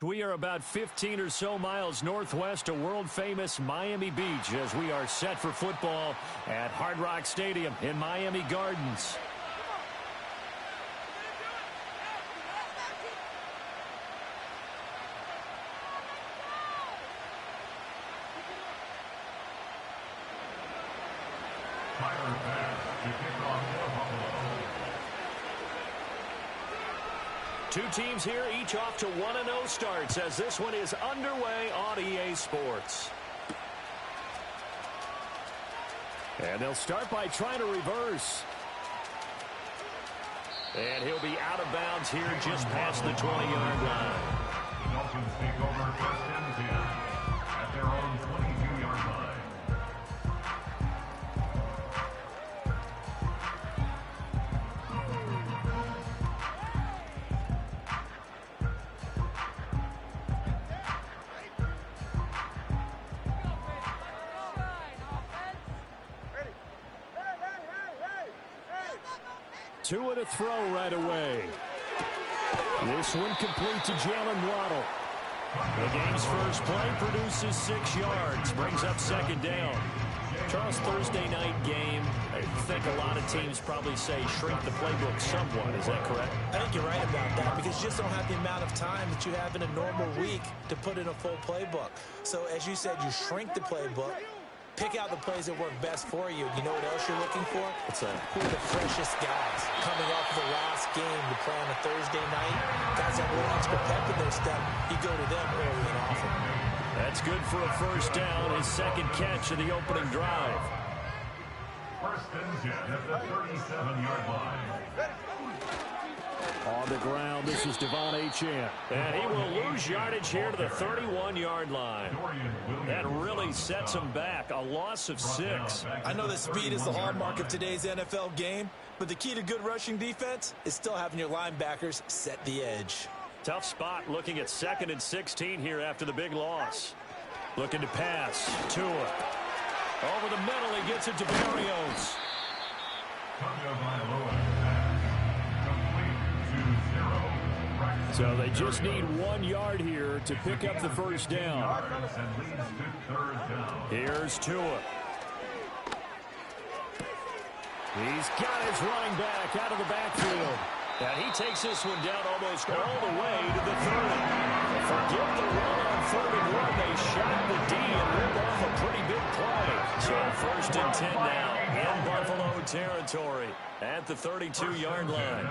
We are about 15 or so miles northwest of world-famous Miami Beach as we are set for football at Hard Rock Stadium in Miami Gardens. Two teams here, each off to 1-0 starts as this one is underway on EA Sports. And they'll start by trying to reverse. And he'll be out of bounds here just past the 20-yard line. The Dolphins take over first and 10 at their own 22-yard line. Two and a throw right away. This one complete to Jalen Waddle. The game's first play produces 6 yards, brings up second down. Charles, Thursday night game, I think a lot of teams probably say shrink the playbook somewhat. Is that correct? I think you're right about that because you just don't have the amount of time that you have in a normal week to put in a full playbook. So as you said, you shrink the playbook. Pick out the plays that work best for you. You know what else you're looking for? Who are the freshest guys coming off the last game to play on a Thursday night? Guys that have a little extra pep in their step. You go to them early and often. That's good for a first down, his second catch of the opening drive. First and 10 at the 37-yard line. On the ground, this is Devon Achane. And he will lose yardage here to the 31-yard line. That really sets him back. A loss of 6. I know that speed is the hallmark of today's NFL game, but the key to good rushing defense is still having your linebackers set the edge. Tough spot looking at 2nd and 16 here after the big loss. Looking to pass. Tua. Over the middle, he gets it to Berrios. So they just need 1 yard here to pick up the first down. Here's Tua. He's got his running back out of the backfield. And he takes this one down almost all the way to the 30. Forget the run on 3rd and 1. They shot the D and ripped off a pretty big play. So first and 10 now in Buffalo territory at the 32-yard line.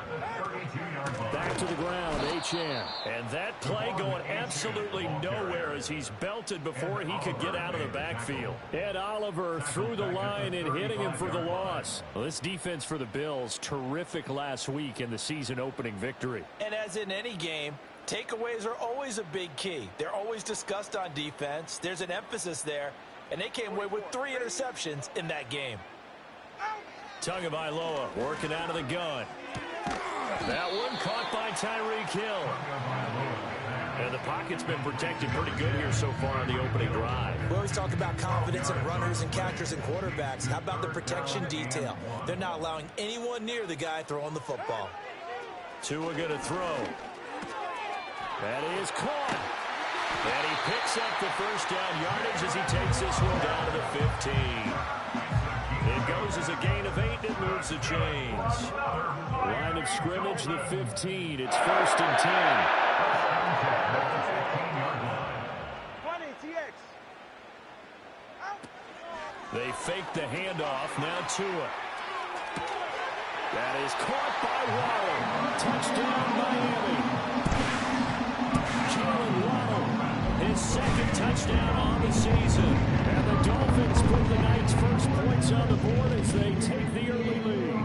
Back to the ground, Achane. And that play going absolutely nowhere as he's belted before he could get out of the backfield. Ed Oliver through the line and hitting him for the loss. Well, this defense for the Bills, terrific last week in the season-opening victory. And as in any game, takeaways are always a big key. They're always discussed on defense. There's an emphasis there, and they came away with 3 interceptions in that game. Tagovailoa working out of the gun. That one caught by Tyreek Hill. And the pocket's been protected pretty good here so far in the opening drive. We always talk about confidence in runners and catchers and quarterbacks. How about the protection detail? They're not allowing anyone near the guy throwing the football. Tua going to throw. That is caught. And he picks up the first down yardage as he takes this one down to the 15. It goes as a gain of 8 and it moves the chains. Line of scrimmage, the 15. It's first and 10. They fake the handoff. Now Tua. That is caught by Waddle. Touchdown, Miami. Jalen Waddle, his second touchdown on the season. And the Dolphins put the night's first points on the board as they take the early lead.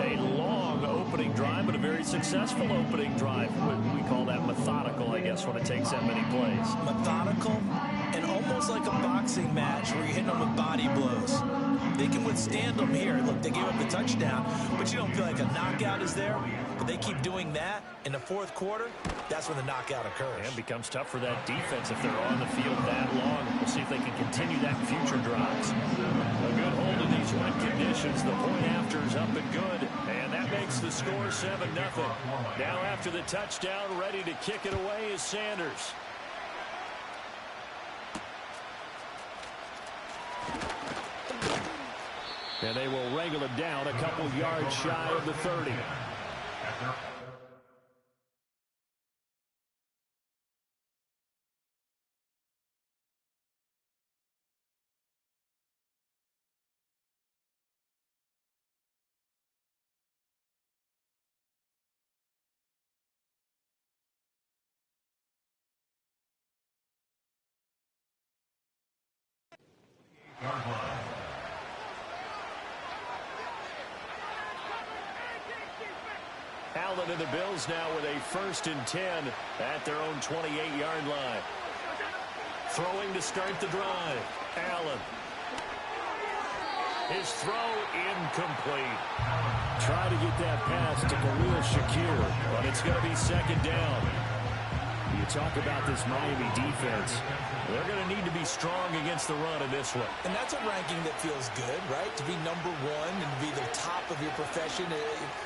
A long opening drive, but a very successful opening drive. We call that methodical, I guess, when it takes that many plays. Methodical and almost like a boxing match where you're hitting them with body blows. They can withstand them here. Look, they gave up the touchdown, but you don't feel like a knockout is there. But they keep doing that in the 4th quarter, that's when the knockout occurs. And it becomes tough for that defense if they're on the field that long. We'll see if they can continue that in future drives. A good hold in these wet conditions. The point after is up and good. And that makes the score 7-0. Now after the touchdown, ready to kick it away is Sanders. And they will wrangle it down a couple yards shy of the 30. Allen and the Bills now with a 1st and 10 at their own 28-yard line. Throwing to start the drive. Allen. His throw incomplete. Try to get that pass to Khalil Shakir, but it's going to be 2nd down. You talk about this Miami defense. They're going to need to be strong against the run in this one. And that's a ranking that feels good, right? To be number 1 and be the top of your profession.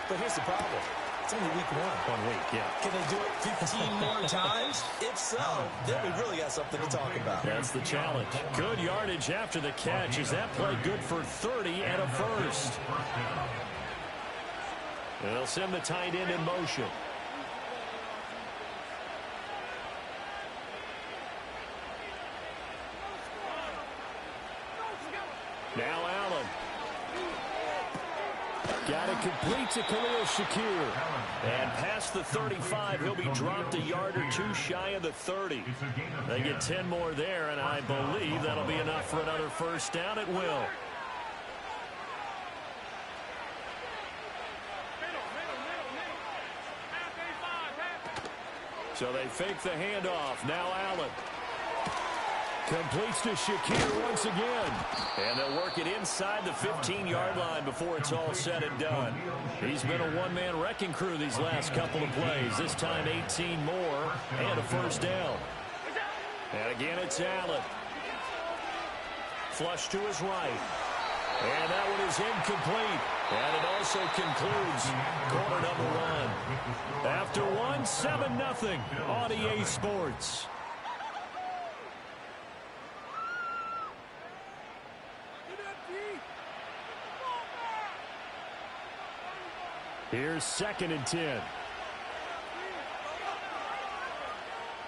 But here's the problem. It's only week 1. 1 week, yeah. Can they do it 15 more times? If so, then we really got something to talk about. That's the challenge. Good yardage after the catch. Is that play good for 30 and a 1st? They'll send the tight end in motion. Now Allen. Got it complete to Khalil Shakir. And past the 35, he'll be dropped a yard or 2 shy of the 30. They get 10 more there, and I believe that'll be enough for another 1st down. It will. So they fake the handoff. Now Allen. Completes to Shakir once again. And they'll work it inside the 15-yard line before it's all said and done. He's been a one-man wrecking crew these last couple of plays. This time 18 more and a 1st down. And again it's Allen. Flush to his right. And that one is incomplete. And it also concludes quarter number 1. After one, 7-0 on EA Sports. Here's 2nd and 10.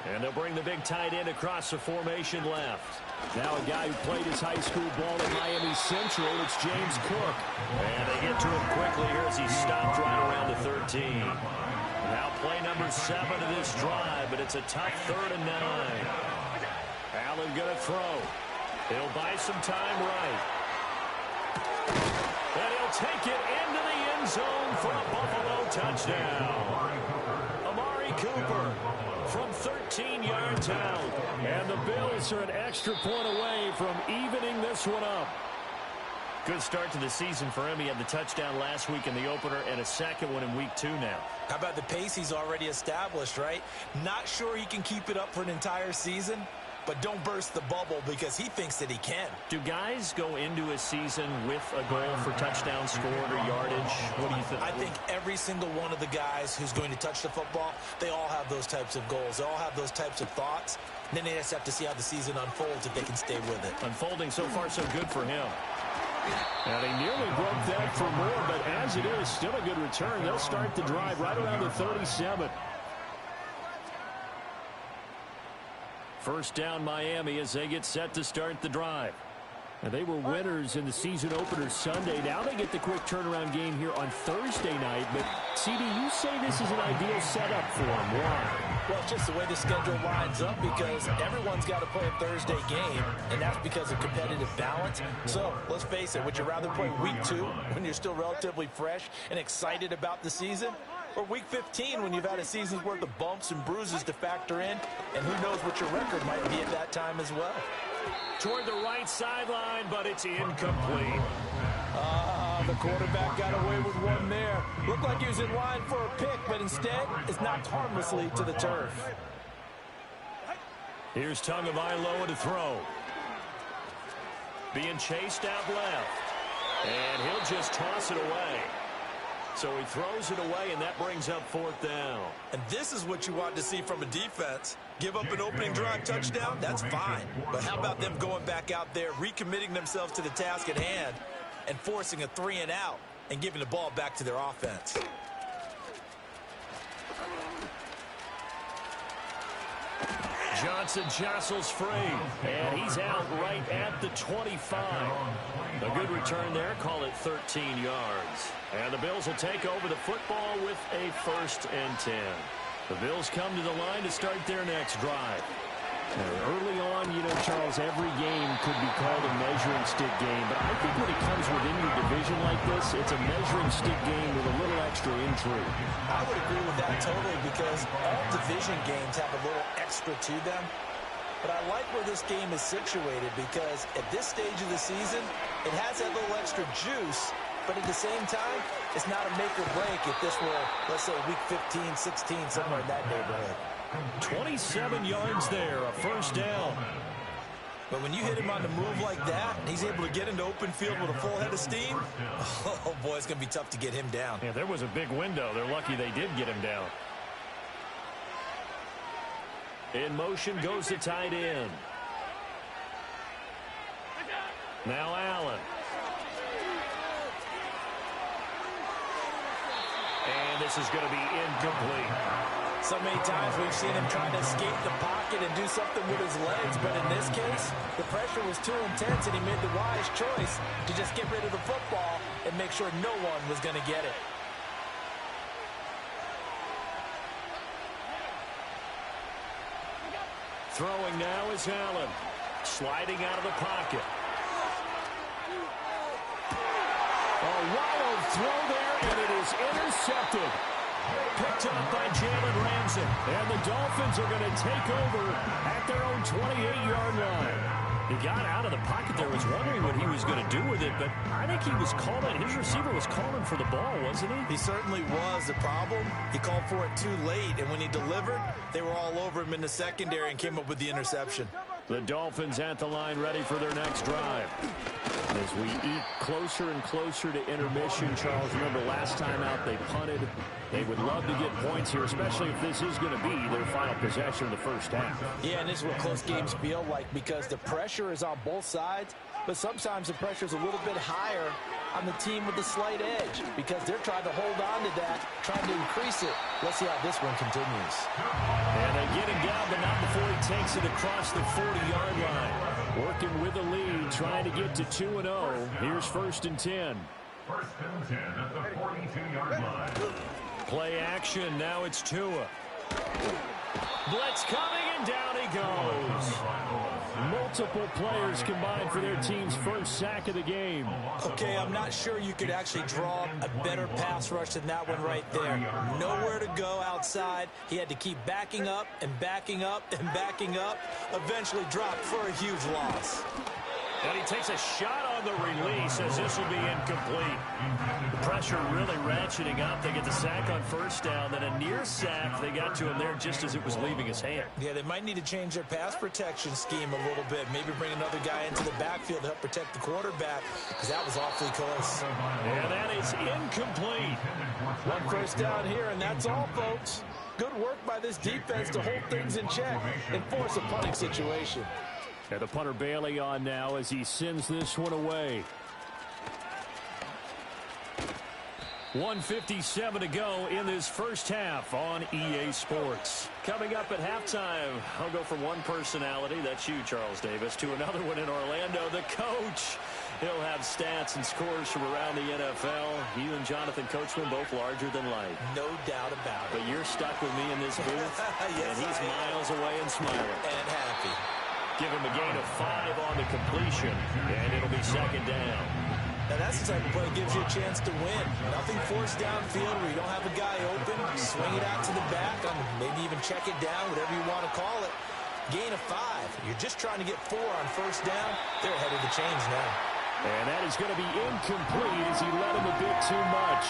And they'll bring the big tight end across the formation left. Now a guy who played his high school ball at Miami Central, it's James Cook. And they get to him quickly here as he stopped right around the 13. Now play number 7 of this drive, but it's a tough 3rd and 9. Allen gonna throw. He'll buy some time right. And he'll take it into the end zone for a Buffalo touchdown. Amari Cooper from 13 yards out. And the Bills are an extra point away from evening this one up. Good start to the season for him. He had the touchdown last week in the opener and a 2nd one in week 2 now. How about the pace he's already established, right? Not sure he can keep it up for an entire season, but don't burst the bubble because he thinks that he can. Do guys go into a season with a goal for touchdown scored or yardage? What do you think? I think every single one of the guys who's going to touch the football, they all have those types of goals. They all have those types of thoughts. And then they just have to see how the season unfolds if they can stay with it. Unfolding so far so good for him. And he nearly broke that for more, but as it is, still a good return. They'll start the drive right around the 37. 1st down Miami as they get set to start the drive. And they were winners in the season opener Sunday. Now they get the quick turnaround game here on Thursday night. But, CD, you say this is an ideal setup for them. Why? Well, it's just the way the schedule lines up because everyone's got to play a Thursday game, and that's because of competitive balance. So, let's face it, would you rather play week 2 when you're still relatively fresh and excited about the season? Or week 15 when you've had a season's worth of bumps and bruises to factor in, and who knows what your record might be at that time as well. Toward the right sideline, but it's incomplete. The quarterback got away with one there. Looked like he was in line for a pick, but instead it's knocked harmlessly to the turf. Here's Tagovailoa to throw. Being chased out left. And he'll just toss it away. So he throws it away, and that brings up 4th down. And this is what you want to see from a defense. Give up an opening drive touchdown, that's fine. But how about them going back out there, recommitting themselves to the task at hand, and forcing a 3-and-out and giving the ball back to their offense. Johnson jostles free, and he's out right at the 25. A good return there, call it 13 yards. And the Bills will take over the football with a 1st and 10. The Bills come to the line to start their next drive. Early on, you know, Charles, every game could be called a measuring stick game, but I think when it comes within your division like this, it's a measuring stick game with a little extra intrigue. I would agree with that totally, because all division games have a little extra to them. But I like where this game is situated, because at this stage of the season, it has that little extra juice, but at the same time, it's not a make or break if this were, let's say, week 15, 16, somewhere in that neighborhood. 27 yards there, a 1st down. But when you hit him on the move like that, and he's able to get into open field with a full head of steam, oh boy, it's going to be tough to get him down. Yeah, there was a big window. They're lucky they did get him down. In motion goes the tight end. Now Allen. And this is going to be incomplete. So many times we've seen him trying to escape the pocket and do something with his legs, but in this case, the pressure was too intense, and he made the wise choice to just get rid of the football and make sure no one was going to get it. Throwing now is Allen. Sliding out of the pocket. A wild throw there, and it is intercepted. Picked up by Jalen Ramsey. And the Dolphins are going to take over at their own 28-yard line. He got out of the pocket there, was wondering what he was going to do with it, but I think he was calling, his receiver was calling for the ball, wasn't he? He certainly was. The problem, he called for it too late, and when he delivered, they were all over him in the secondary and came up with the interception. The Dolphins at the line ready for their next drive. As we eat closer and closer to intermission, Charles, remember last time out they punted. They would love to get points here, especially if this is going to be their final possession of the first half. Yeah, and this is what close games feel like, because the pressure is on both sides, but sometimes the pressure is a little bit higher on the team with the slight edge, because they're trying to hold on to that, trying to increase it. Let's see how this one continues. And they get him down, but not before he takes it across the 40-yard line. Working with the lead, trying to get to 2-0. Here's 1st and 10. 1st and 10 at the 42-yard line. Play action, now it's Tua. Blitz coming, and down he goes. Multiple players combined for their team's first sack of the game. Okay, I'm not sure you could actually draw a better pass rush than that one right there. Nowhere to go outside. He had to keep backing up and backing up and backing up. Eventually dropped for a huge loss. And he takes a shot on the release as this will be incomplete. The pressure really ratcheting up. They get the sack on 1st down, then a near sack. They got to him there just as it was leaving his hand. Yeah, they might need to change their pass protection scheme a little bit. Maybe bring another guy into the backfield to help protect the quarterback, because that was awfully close. And that is incomplete. 1 1st down here, and that's all, folks. Good work by this defense to hold things in check and force a punting situation. And the punter Bailey on now as he sends this one away. 1:57 to go in this first half on EA Sports. Coming up at halftime, I'll go from one personality, that's you, Charles Davis, to another one in Orlando, the coach. He'll have stats and scores from around the NFL. You and Jonathan Coachman both larger than life. No doubt about it. But you're stuck with me in this booth, yes, and he's miles away and smiling. And happy. Give him a gain of 5 on the completion, and it'll be 2nd down. Now that's the type of play that gives you a chance to win. Nothing forced downfield where you don't have a guy open. Swing it out to the back, maybe even check it down, whatever you want to call it. Gain of 5. You're just trying to get 4 on 1st down. They're ahead of the chains now. And that is going to be incomplete as he let him a bit too much.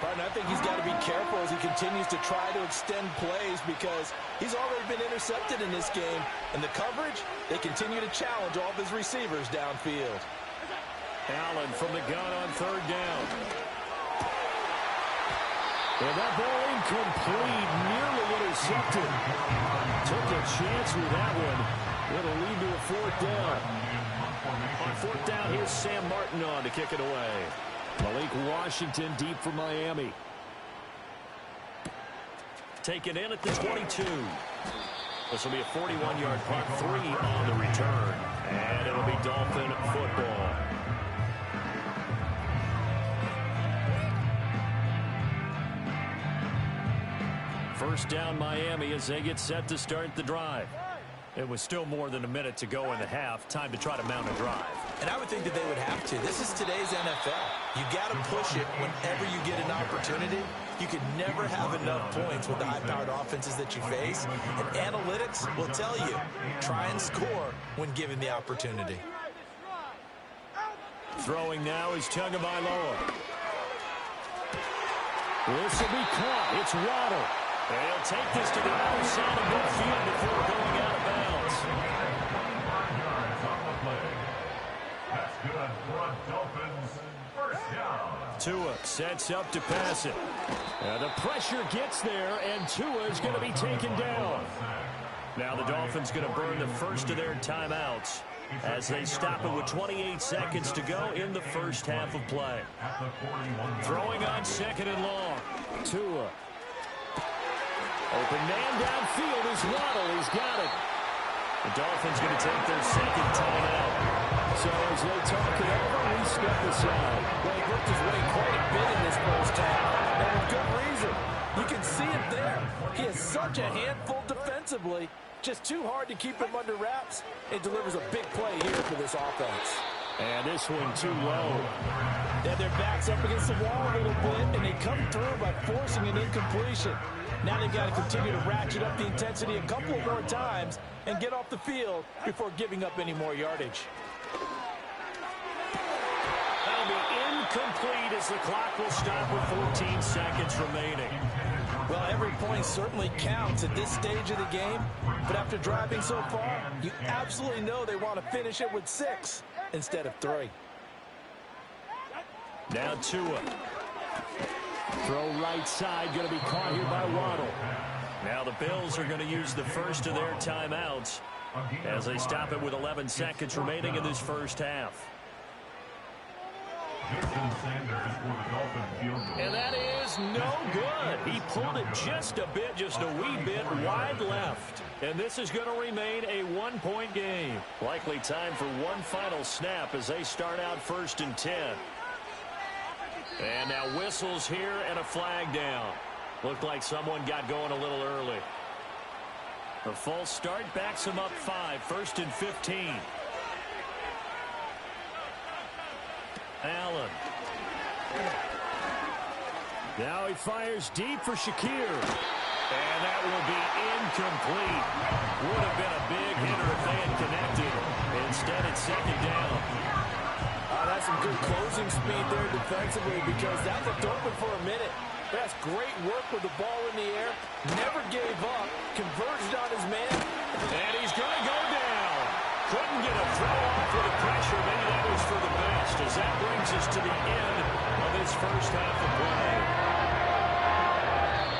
Pardon, I think he's got to be careful as he continues to try to extend plays, because he's already been intercepted in this game. And the coverage, they continue to challenge all of his receivers downfield. Allen from the gun on 3rd down. And that ball incomplete, nearly intercepted. Took a chance with that one. It'll lead to a fourth down. On fourth down, here's Sam Martin on to kick it away. Malik Washington deep for Miami. Taken in at the 22. This will be a 41-yard punt, 3 on the return. And it'll be Dolphin football. First down Miami as they get set to start the drive. It was still more than a minute to go in the half. Time to try to mount a drive. And I would think that they would have to. This is today's NFL. You got to push it whenever you get an opportunity. You can never have enough points with the high-powered offenses that you face. And analytics will tell you, try and score when given the opportunity. Throwing now is Tagovailoa. This will be caught. It's Waddle. And he'll take this to the outer side of midfield before going out of bounds. 5 yards on the play. That's good for a Dolphins first down. Tua sets up to pass it. The pressure gets there, and Tua is going to be taken down. Now the Dolphins going to burn the first of their timeouts as they stop it with 28 seconds to go in the first half of play. Throwing on second and long. Tua. Open man downfield is Waddle. He's got it. The Dolphins going to take their second timeout. So as they talk it over, we step aside. Well, he worked his way quite a bit in this first half, and with good reason. You can see it there. He is such a handful defensively. Just too hard to keep him under wraps. It delivers a big play here for this offense. And this one too low. Yeah, their back's up against the wall a little bit, and they come through by forcing an incompletion. Now they've got to continue to ratchet up the intensity a couple more times and get off the field before giving up any more yardage. That'll be incomplete as the clock will stop with 14 seconds remaining. Well, every point certainly counts at this stage of the game, but after driving so far, you absolutely know they want to finish it with 6 instead of 3. Now Tua. Throw right side, going to be caught here by Waddle. Now the Bills are going to use the first of their timeouts as they stop it with 11 seconds remaining in this first half. And that is no good. He pulled it just a wee bit wide left. And this is going to remain a 1-point game. Likely time for one final snap as they start out 1st and 10. And now whistles here and a flag down. Looked like someone got going a little early. The false start backs him up 5, 1st and 15. Allen. Now he fires deep for Shakir. And that will be incomplete. Would have been a big hitter if they had connected. Instead, it's 2nd down. That's some good closing speed there defensively because that looked open for a minute. That's great work with the ball in the air. Never gave up. Converged on his man. And he's going to go down. Couldn't get a throw off with the pressure. Maybe that was for the best as that brings us to the end of this first half of play.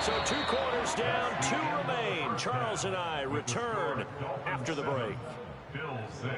So 2 quarters down, 2 remain. Charles and I return after the break. Bill 6.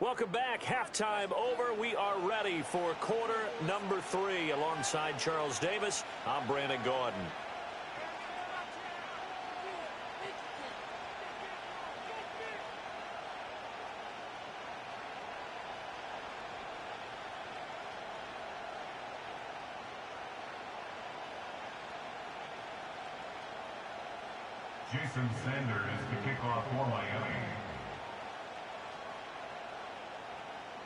Welcome back. Halftime over. We are ready for quarter number 3. Alongside Charles Davis, I'm Brandon Gordon. Jason Sanders to kick off for Miami.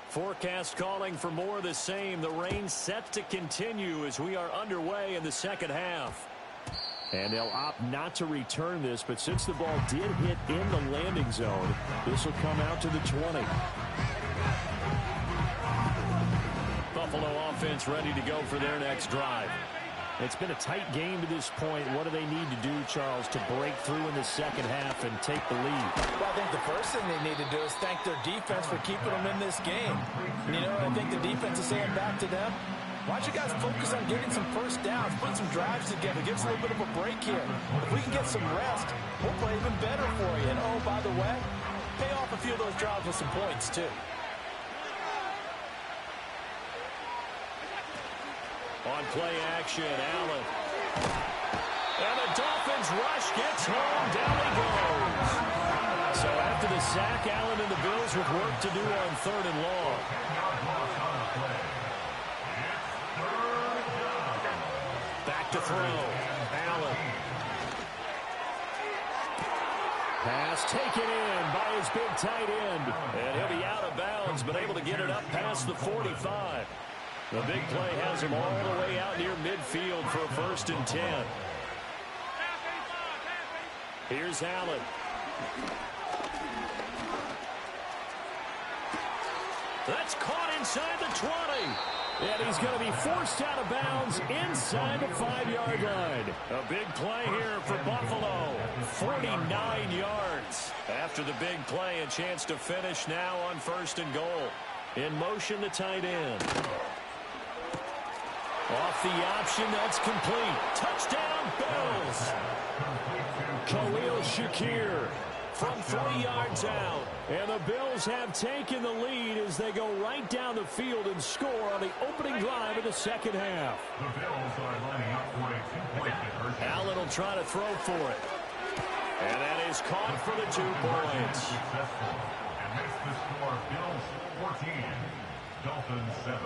Forecast calling for more of the same. The rain set to continue as we are underway in the second half. And they'll opt not to return this, but since the ball did hit in the landing zone, this will come out to the 20. Buffalo offense ready to go for their next drive. It's been a tight game to this point. What do they need to do, Charles, to break through in the second half and take the lead? Well, I think the first thing they need to do is thank their defense for keeping them in this game. And, I think the defense is saying back to them, why don't you guys focus on getting some first downs, put some drives together, give us a little bit of a break here. If we can get some rest, we'll play even better for you. And, oh, by the way, pay off a few of those drives with some points, too. On play action, Allen. And the Dolphins rush gets home. Down he goes. So after the sack, Allen and the Bills with work to do on 3rd and long. Back to throw. Allen. Pass taken in by his big tight end. And he'll be out of bounds, but able to get it up past the 45. The big play has him all the way out near midfield for a 1st and 10. Here's Allen. That's caught inside the 20. And he's going to be forced out of bounds inside the 5-yard line. A big play here for Buffalo. 49 yards. After the big play, a chance to finish now on 1st and goal. In motion, the tight end. Off the option, that's complete. Touchdown, Bills. Khalil Shakir from 3 yards out. And the Bills have taken the lead as they go right down the field and score on the opening drive of the second half. The Bills are lining up for a 2-point conversion. Allen will try to throw for it. And that is caught for the 2 points. Successful. And makes the score Bills 14, Dolphins 7.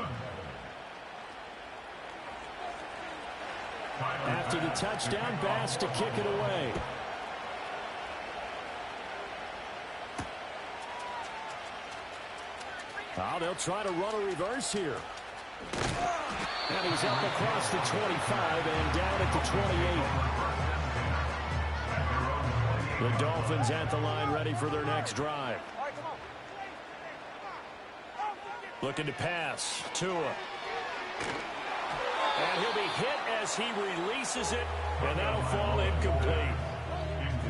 After the touchdown, Bass to kick it away. Oh, they'll try to run a reverse here. And he's up across the 25 and down at the 28. The Dolphins at the line ready for their next drive. Looking to pass. Tua. And he'll be hit as he releases it, and that'll fall incomplete.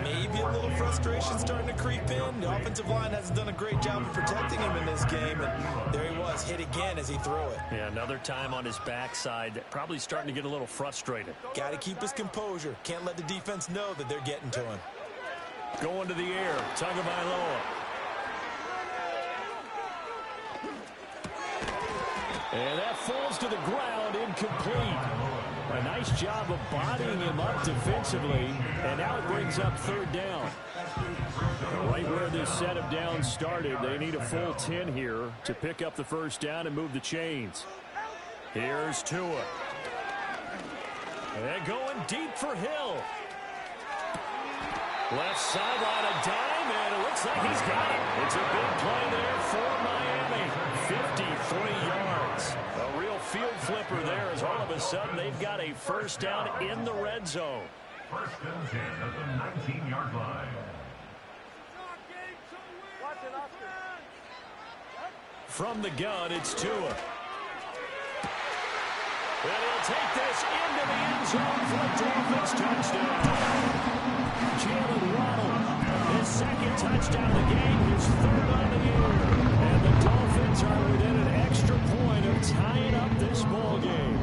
Maybe a little frustration starting to creep in. The offensive line hasn't done a great job of protecting him in this game, and there he was, hit again as he threw it. Yeah, another time on his backside, probably starting to get a little frustrated. Got to keep his composure. Can't let the defense know that they're getting to him. Going to the air, Tagovailoa. And that falls to the ground, incomplete. A nice job of bodying him up defensively, and now it brings up 3rd down. Right where this set of downs started, they need a full 10 here to pick up the 1st down and move the chains. Here's Tua. And going deep for Hill. Left sideline, a dime, and it looks like he's got it. It's a big play there for Miami. 53 yards. A real field flipper there as all of a sudden they've got a 1st down in the red zone. 1st and 10 at the 19-yard line. From the gun, it's Tua. And he'll take this into the end zone for the Dolphins touchdown. Jalen Waddle, his 2nd touchdown of the game, his 3rd on the year. And the Dolphins are within an extra point of tying up this ball game.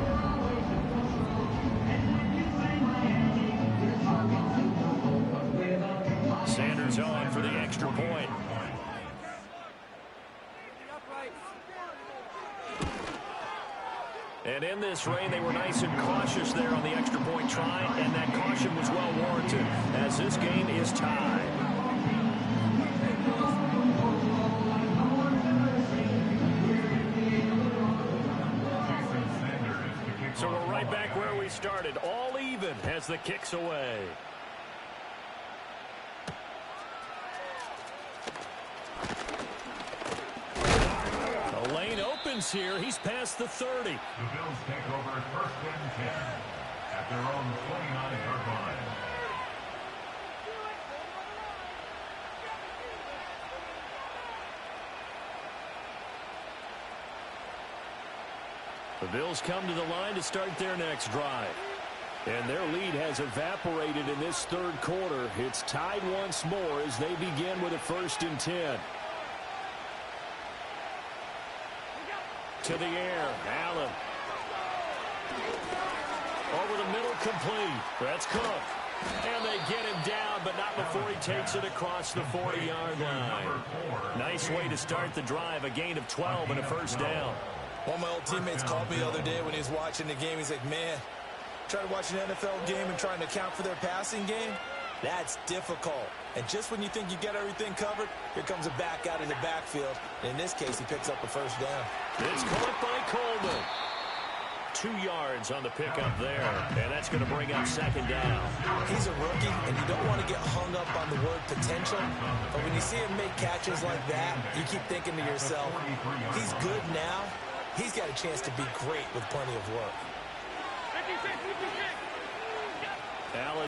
Sanders on for the extra point. And in this rain, they were nice and cautious there on the extra point try, and that caution was well warranted as this game is tied. So we're right back where we started, all even as the kick's away. downs here. He's past the 30. The Bills take over at 1st and 10 at their own 29-yard line. The Bills come to the line to start their next drive. And their lead has evaporated in this third quarter. It's tied once more as they begin with a 1st and 10. To the air, Allen. Over the middle, complete. That's Cook. And they get him down, but not before he takes it across the 40-yard line. Nice way to start the drive, a gain of 12 and a 1st down. One of my old teammates called me the other day when he was watching the game. He's like, man, try to watch an NFL game and trying to account for their passing game? That's difficult. And just when you think you get everything covered, here comes a back out of the backfield. And in this case, he picks up a 1st down. It's caught by Coleman. 2 yards on the pickup there. And that's going to bring up 2nd down. He's a rookie, and you don't want to get hung up on the word potential. But when you see him make catches like that, you keep thinking to yourself, he's good now. He's got a chance to be great with plenty of work. Allen